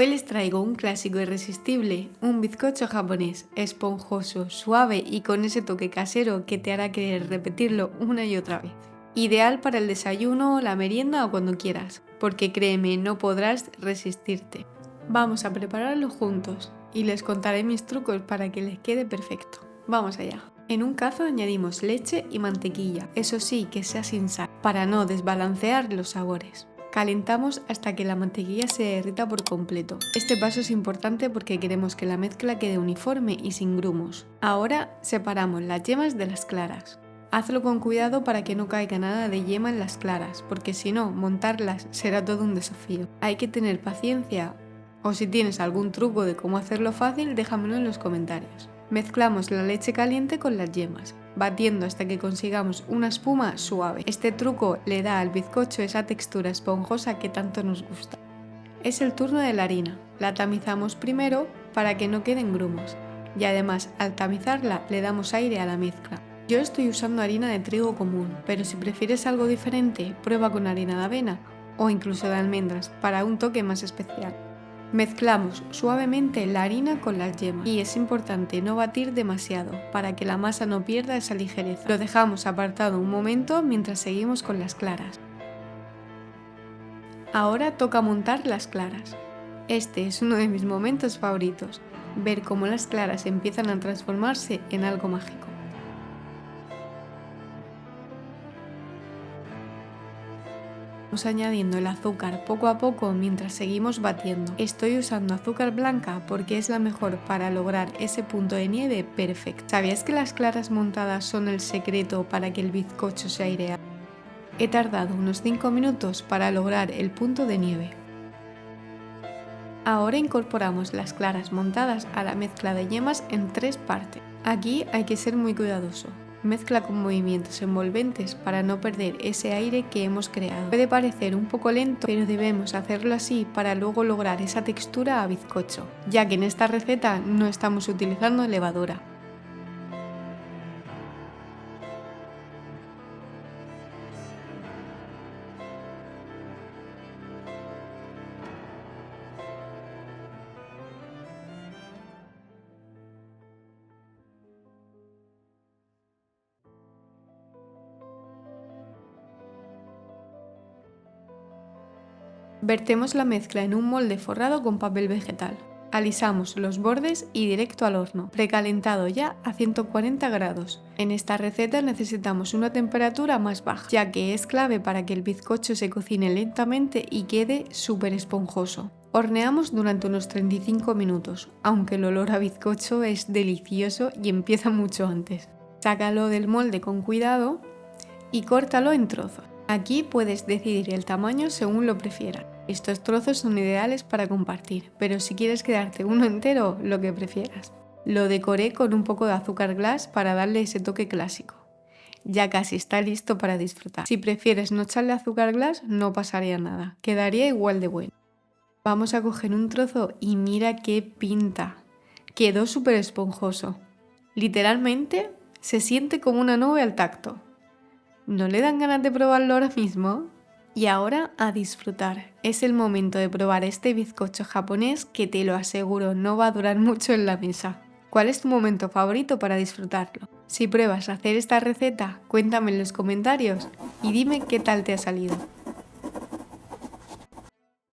Hoy les traigo un clásico irresistible, un bizcocho japonés, esponjoso, suave y con ese toque casero que te hará querer repetirlo una y otra vez. Ideal para el desayuno, la merienda o cuando quieras, porque créeme, no podrás resistirte. Vamos a prepararlo juntos y les contaré mis trucos para que les quede perfecto. Vamos allá. En un cazo añadimos leche y mantequilla, eso sí, que sea sin sal, para no desbalancear los sabores. Calentamos hasta que la mantequilla se derrita por completo. Este paso es importante porque queremos que la mezcla quede uniforme y sin grumos. Ahora separamos las yemas de las claras. Hazlo con cuidado para que no caiga nada de yema en las claras, porque si no, montarlas será todo un desafío. Hay que tener paciencia, o si tienes algún truco de cómo hacerlo fácil, déjamelo en los comentarios. Mezclamos la leche caliente con las yemas, batiendo hasta que consigamos una espuma suave. Este truco le da al bizcocho esa textura esponjosa que tanto nos gusta. Es el turno de la harina. La tamizamos primero para que no queden grumos y además al tamizarla le damos aire a la mezcla. Yo estoy usando harina de trigo común, pero si prefieres algo diferente, prueba con harina de avena o incluso de almendras para un toque más especial. Mezclamos suavemente la harina con las yemas y es importante no batir demasiado para que la masa no pierda esa ligereza. Lo dejamos apartado un momento mientras seguimos con las claras. Ahora toca montar las claras. Este es uno de mis momentos favoritos, ver cómo las claras empiezan a transformarse en algo mágico. Vamos añadiendo el azúcar poco a poco mientras seguimos batiendo. Estoy usando azúcar blanca porque es la mejor para lograr ese punto de nieve perfecto. ¿Sabías que las claras montadas son el secreto para que el bizcocho se airea? He tardado unos 5 minutos para lograr el punto de nieve. Ahora incorporamos las claras montadas a la mezcla de yemas en 3 partes. Aquí hay que ser muy cuidadoso. Mezcla con movimientos envolventes para no perder ese aire que hemos creado. Puede parecer un poco lento, pero debemos hacerlo así para luego lograr esa textura a bizcocho, ya que en esta receta no estamos utilizando levadura. Vertemos la mezcla en un molde forrado con papel vegetal. Alisamos los bordes y directo al horno, precalentado ya a 140 grados. En esta receta necesitamos una temperatura más baja, ya que es clave para que el bizcocho se cocine lentamente y quede súper esponjoso. Horneamos durante unos 35 minutos, aunque el olor a bizcocho es delicioso y empieza mucho antes. Sácalo del molde con cuidado y córtalo en trozos. Aquí puedes decidir el tamaño según lo prefieras. Estos trozos son ideales para compartir, pero si quieres quedarte uno entero, lo que prefieras. Lo decoré con un poco de azúcar glass para darle ese toque clásico. Ya casi está listo para disfrutar. Si prefieres no echarle azúcar glass, no pasaría nada, quedaría igual de bueno. Vamos a coger un trozo y mira qué pinta. Quedó súper esponjoso. Literalmente se siente como una nube al tacto. ¿No le dan ganas de probarlo ahora mismo? Y ahora a disfrutar. Es el momento de probar este bizcocho japonés que te lo aseguro no va a durar mucho en la mesa. ¿Cuál es tu momento favorito para disfrutarlo? Si pruebas a hacer esta receta, cuéntame en los comentarios y dime qué tal te ha salido.